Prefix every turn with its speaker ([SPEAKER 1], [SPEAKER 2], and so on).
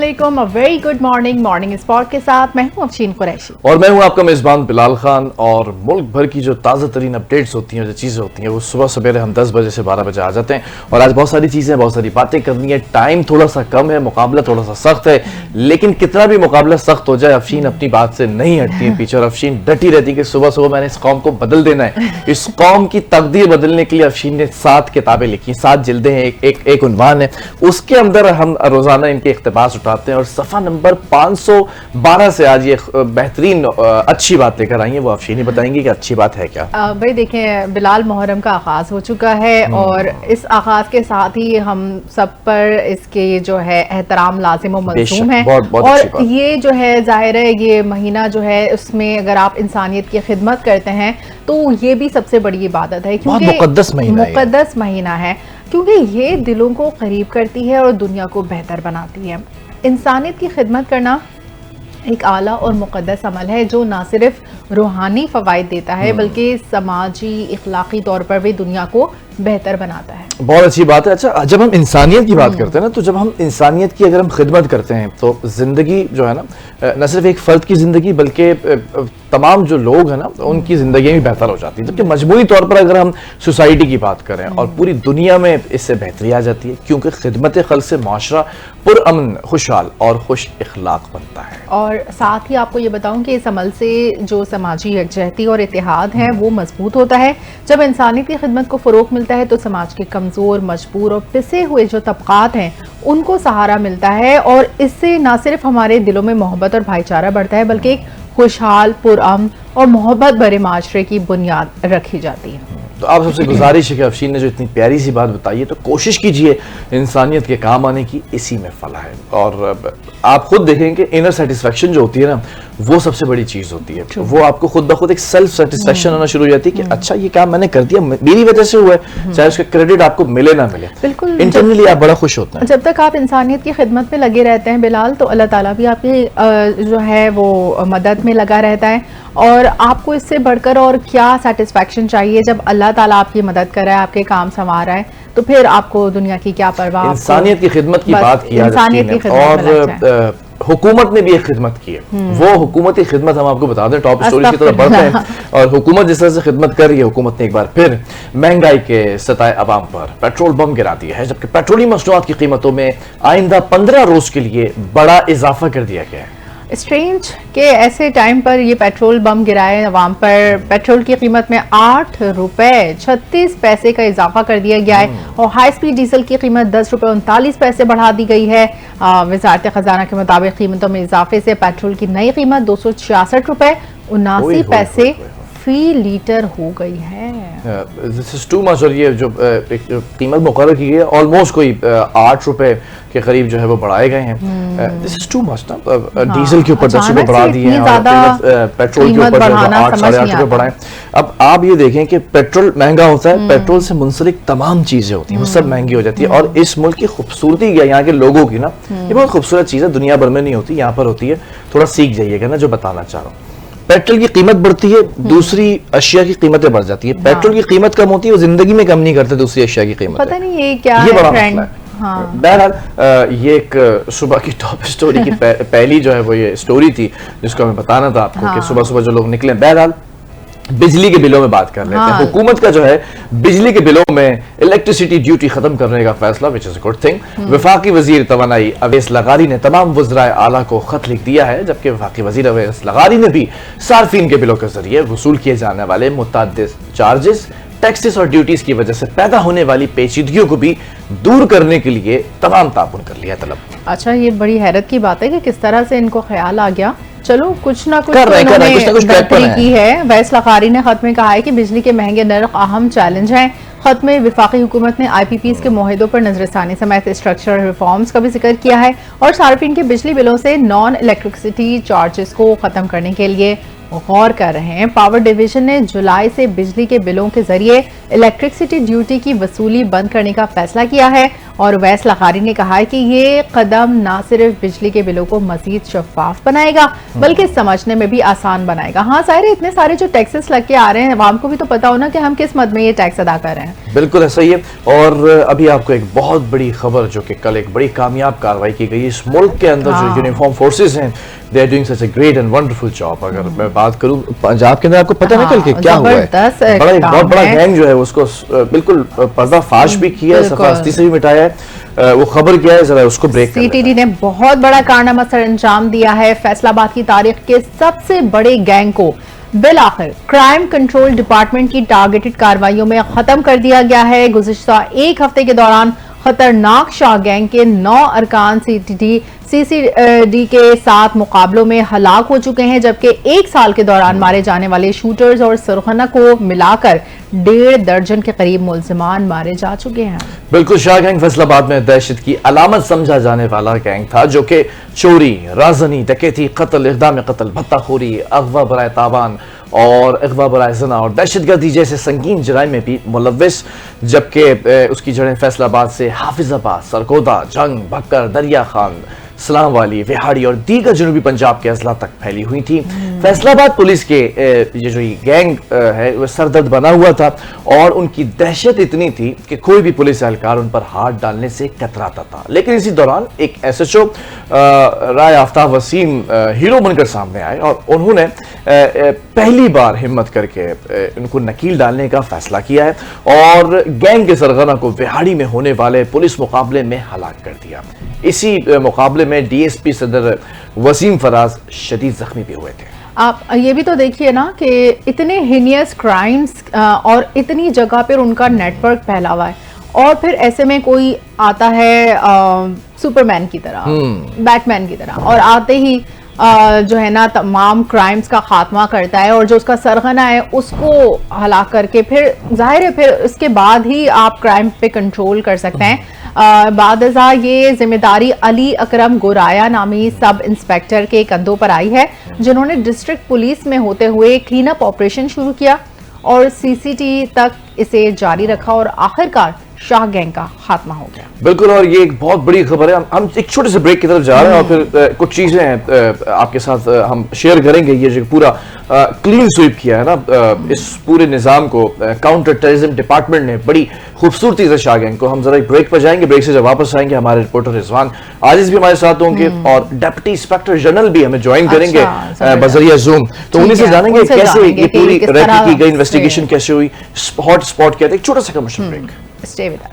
[SPEAKER 1] अस्सलामुअलैकुम, a very good morning spot के साथ मैं हूं अफशीन कुरैशी
[SPEAKER 2] और मैं हूं आपका मेजबान बिलाल खान। और मुल्क भर की जो ताज़ा तरीन अपडेट्स होती हैं, जो चीज़ें होती हैं, वो सुबह सवेरे हम 10 बजे से 12 बजे आ जाते हैं। और आज बहुत सारी चीज़ें, बहुत सारी बातें करनी है। टाइम थोड़ा सा कम है, मुकाबला थोड़ा सा सख्त है, लेकिन कितना भी मुकाबला सख्त हो जाए, अफशीन अपनी बात से नहीं हटती है पीछे। और अफशीन डटी रहती है कि सुबह सुबह मैंने इस कौम को बदल देना है। इस कौम की तकदीर बदलने के लिए अफशीन ने 7 किताबें लिखी, 7 जिल्दें हैं, एक उन्वान है, उसके अंदर हम रोजाना इनके इख्तिबास उठाते हैं। और सफ़ा नंबर 512 से आज ये बेहतरीन अच्छी बात लेकर आई है, वो अफशीन ही बताएंगे कि अच्छी बात है क्या।
[SPEAKER 1] भाई देखें, बिलाल मुहर्रम का आगाज हो चुका है और इस आगाज के साथ ही हम सब पर इसके जो है एहतराम लाजिम और मलज़ूम है। और ये जो है जाहिर है, ये महीना जो है उसमें अगर आप इंसानियत की खिदमत करते हैं तो ये भी सबसे बड़ी इबादत है, क्योंकि मुक़द्दस महीना है, क्योंकि ये दिलों को करीब करती है और दुनिया को बेहतर बनाती है। इंसानियत की खिदमत करना एक आला और मुक़द्दस अमल है जो ना सिर्फ रूहानी फ़वाइद देता है बल्कि समाजी इखलाकी तौर पर भी दुनिया को बेहतर बनाता है।
[SPEAKER 2] बहुत अच्छी बात है। अच्छा, जब हम इंसानियत की बात करते हैं ना, तो जब हम इंसानियत की अगर हम खिदमत करते हैं तो ज़िंदगी जो है ना, न सिर्फ एक फ़र्द की ज़िंदगी बल्कि तमाम जो लोग हैं ना, उनकी ज़िंदगी भी बेहतर हो जाती है। जबकि मजमूई तौर पर अगर हम सोसाइटी की बात करें और पूरी दुनिया में इससे बेहतरी आ जाती है, क्योंकि खिदमत खल्क़ से माशरा पुरअमन, खुशहाल और खुश इखलाक बनता है।
[SPEAKER 1] और साथ ही आपको ये बताऊं कि इस अमल से जो समाजी यकजहती और इत्तेहाद है वो मजबूत होता है। जब इंसानियत की खिदमत को फ़रोग़ मिलता है तो समाज के कमज़ोर, मजबूर और पिसे हुए जो तबक़ात हैं उनको सहारा मिलता है और इससे ना सिर्फ हमारे दिलों में मोहब्बत और भाईचारा बढ़ता है बल्कि एक खुशहाल, पुरअमन और मोहब्बत भरे माशरे की बुनियाद रखी जाती है।
[SPEAKER 2] तो आप सबसे गुजारिश है कि अफशीन ने जो इतनी प्यारी सी बात बताई है, तो कोशिश कीजिए इंसानियत के काम आने की, इसी में फला है। और आप खुद देखें कि इनर सेटिस्फेक्शन जो होती है ना, वो सबसे बड़ी चीज होती है। वो आपको खुद ब खुद एक सेल्फ सेटिस्फेक्शन आना शुरू हो जाती है कि अच्छा ये काम मैंने कर दिया, मेरी वजह से हुआ है, चाहे उसका क्रेडिट आपको मिले ना मिले,
[SPEAKER 1] बिल्कुल
[SPEAKER 2] इंटरनली आप बड़ा खुश होते हैं।
[SPEAKER 1] जब तक आप इंसानियत की खिदमत में लगे रहते हैं बिलाल, तो अल्लाह ताला भी आपकी जो है वो मदद में लगा रहता है। और आपको इससे बढ़कर और क्या सेटिस्फेक्शन चाहिए जब अल्लाह ताला आपकी मदद कर रहा है, आपके काम संवार रहा है, तो फिर आपको दुनिया की क्या परवाह।
[SPEAKER 2] इंसानियत की खिदमत की बात की और हुकूमत ने भी एक खिदमत की है। वो हुकूमत की खिदमत हम आपको बता दें, टॉप स्टोरी की तरफ बढ़ते हैं। और हुकूमत जिस तरह से खिदमत कर रही है, हुकूमत ने एक बार फिर महंगाई के सताए अवाम पर पेट्रोल बम गिरा दिया है, जबकि पेट्रोलियम मसनूआत की कीमतों में आइंदा 15 रोज के लिए बड़ा इजाफा कर दिया गया है।
[SPEAKER 1] स्ट्रेंज के ऐसे टाइम पर ये पेट्रोल बम गिराए अवाम पर पेट्रोल की कीमत में 8 रुपए 36 पैसे का इजाफा कर दिया गया है और हाई स्पीड डीजल की कीमत 10 रुपए 39 पैसे बढ़ा दी गई है। वजारत खजाना के मुताबिक कीमतों में इजाफे से पेट्रोल की नई कीमत 266 रुपए 79 पैसे फी लीटर हो गई है।
[SPEAKER 2] This is too much. और ये जो कीमत मुकर्रर की गई है, ऑलमोस्ट कोई 8 रुपए के करीब जो है वो बढ़ाए गए हैं। दिस इज टू मच ना। डीजल के ऊपर 10 रुपए बढ़ा दिए हैं और पेट्रोल के ऊपर 8 साढ़े 8 रुपए बढ़ाए। अब आप ये देखें कि पेट्रोल महंगा होता है, पेट्रोल से मुंसलिक तमाम चीजें होती हैं वो सब महंगी हो जाती है। और इस मुल्क की खूबसूरती क्या, यहाँ के लोगों की ना, ये बहुत खूबसूरत चीज है, दुनिया भर में नहीं होती, यहाँ पर होती है। थोड़ा सीख जाइएगा ना जो बताना चाह रहा हूँ। पेट्रोल की कीमत बढ़ती है, दूसरी अशिया की कीमतें बढ़ जाती है। पेट्रोल की कीमत कम होती है, वो जिंदगी में कम नहीं करते दूसरी अशिया की कीमत।
[SPEAKER 1] पता नहीं ये क्या
[SPEAKER 2] ये बड़ा
[SPEAKER 1] ट्रेंड।
[SPEAKER 2] मसला है। बहरहाल ये एक सुबह की टॉप स्टोरी की पहली जो है वो ये स्टोरी थी जिसको हमें बताना था आपको कि सुबह सुबह जो लोग निकले। बहरहाल बिजली के बिलों में बात कर लेते हैं। हुकूमत का जो है बिजली के बिलों में इलेक्ट्रिसिटी ड्यूटी खत्म करने का फैसला, which is a good thing. वफाकी वजीर तवानाई अवैस लगारी ने तमाम वज़राए आला को खत लिख दिया है, जबकि वफाकी वजीर अवैस लगारी ने भी सार्फिन के बिलों के जरिए वसूल किए जाने वाले मुतअद्दिद चार्जेस, टैक्सेस और ड्यूटीज की वजह से पैदा होने वाली पेचीदगियों को भी दूर करने के लिए तमाम ताउन कर लिया तलब।
[SPEAKER 1] अच्छा, ये बड़ी हैरत की बात है कि किस तरह से इनको ख्याल आ गया। चलो कुछ ना कुछ की है। वैस लगारी ने खत में कहा है कि बिजली के महंगे नर्ख अहम चैलेंज हैं। खत में वफाकी हुकूमत ने IPPs के मुआहदों पर नजरसानी समेत स्ट्रक्चरल रिफॉर्म्स का भी जिक्र किया है और सार्फिन के बिजली बिलों से नॉन इलेक्ट्रिसिटी चार्जेस को खत्म करने के लिए गौर कर रहे हैं। पावर डिवीजन ने जुलाई से बिजली के बिलों के जरिए इलेक्ट्रिसिटी ड्यूटी की वसूली बंद करने का फैसला किया है और वैस लखारी ने कहा है कि ये कदम न सिर्फ बिजली के बिलों को मजीद शफाफ बनाएगा बल्कि समझने में भी आसान बनाएगा। हाँ सारे इतने सारे जो टैक्सेस लग के आ रहे हैं, अवाम को भी तो पता हो ना कि हम किस मद में ये टैक्स अदा कर रहे हैं।
[SPEAKER 2] बिल्कुल ऐसा ही है। और अभी आपको एक बहुत बड़ी खबर, जो कि कल एक बड़ी कामयाब कार्रवाई की गई इस मुल्क के अंदर, जो यूनिफॉर्म फोर्सेज हैं, they are doing such a great and wonderful job. अगर मैं बात करूं पंजाब के अंदर, आपको पता है कल के क्या हुआ है? बहुत बड़ा गैंग जो है उसको बिल्कुल पर्दाफाश भी किया है, सफास्ती से भी मिटाया है। वो खबर क्या है, जरा उसको ब्रेक कर लेते हैं।
[SPEAKER 1] सीटीडी ने बहुत बड़ा कारनामा सर अंजाम दिया है। फैसलाबाद की तारीख के सबसे बड़े गैंग को बिलाखिर क्राइम कंट्रोल डिपार्टमेंट की टारगेटेड कार्रवाइयों में खत्म कर दिया गया है। गुज़िश्ता एक हफ्ते के दौरान खतरनाक शाह गैंग के 9 अरकान सीसीडी के साथ मुकाबलों में हलाक हो चुके हैं, जबकि एक साल के दौरान मारे जाने वाले शूटर्स और सरगना को मिलाकर 1.5 दर्जन के करीब मुल्जिमान मारे जा चुके हैं।
[SPEAKER 2] बिल्कुल, शाह गैंग फैसलाबाद में दहशत की अलामत समझा जाने वाला गैंग था, जो कि चोरी, राजनी, डकैती, कत्ल, इक़दाम कत्ल, भत्ताखोरी, अगवा बराए तावान और अगवा बराए ज़ना और दहशतगर्दी जैसे संगीन जराइम में भी मुलव्विस, जबकि उसकी जड़ें फैसलाबाद से हाफिजाबाद, सरगोदा, जंग, भक्कर, दरिया खान, सलाम वाली, विहाड़ी और दीगर जनूबी पंजाब के अजला तक फैली हुई थी। फैसलाबाद पुलिस के ये जो गैंग है वह सरदर्द बना हुआ था और उनकी दहशत इतनी थी कि कोई भी पुलिस एहलकार उन पर हाथ डालने से कतराता था। लेकिन इसी दौरान एक SHO राय आफ्ताब वसीम हीरो बनकर सामने आए और उन्होंने पहली बार हिम्मत करके उनको नकील डालने का फैसला किया है और गैंग के सरगना को विहाड़ी में होने वाले पुलिस मुकाबले में हलाक कर दिया। इसी मुकाबले में DSP सदर वसीम फराज शदीद जख्मी भी हुए थे।
[SPEAKER 1] आप ये भी तो देखिए ना कि इतने हिनियस क्राइम्स और इतनी जगह पर उनका नेटवर्क फैला हुआ है और फिर ऐसे में कोई आता है सुपरमैन की तरह, बैटमैन की तरह, और आते ही जो है ना तमाम क्राइम्स का खात्मा करता है और जो उसका सरगना है उसको हलाक करके फिर जाहिर है फिर उसके बाद ही आप क्राइम पे कंट्रोल कर सकते हैं। बादजा ये जिम्मेदारी अली अकरम गोराया नामी सब इंस्पेक्टर के कंधों पर आई है, जिन्होंने डिस्ट्रिक्ट पुलिस में होते हुए क्लीन अप ऑपरेशन शुरू किया और CCT तक इसे जारी रखा और आखिरकार शाह गैंग का खात्मा हो गया।
[SPEAKER 2] बिल्कुल, और ये एक बहुत बड़ी खबर है। हम एक छोटे से ब्रेक की तरफ जा रहे हैं और फिर कुछ चीजें हैं आपके साथ हम शेयर करेंगे। ये जो पूरा क्लीन स्वीप किया है ना इस पूरे निजाम को, काउंटर टेररिज्म डिपार्टमेंट ने बड़ी खूबसूरती से शाह गैंग को। हम जरा एक ब्रेक पर जाएंगे, ब्रेक से जब वापस आएंगे हमारे रिपोर्टर रिजवान आजिज भी हमारे साथ होंगे और डिप्टी इंस्पेक्टर जनरल भी हमें ज्वाइन करेंगे बजरिया जूम। तो उन्हीं से जानेंगे कैसे ये पूरी रेकी की गई इन्वेस्टिगेशन कैसे हुई, हॉट स्पॉट क्या था। एक छोटा सा commercial break.
[SPEAKER 1] Stay with us.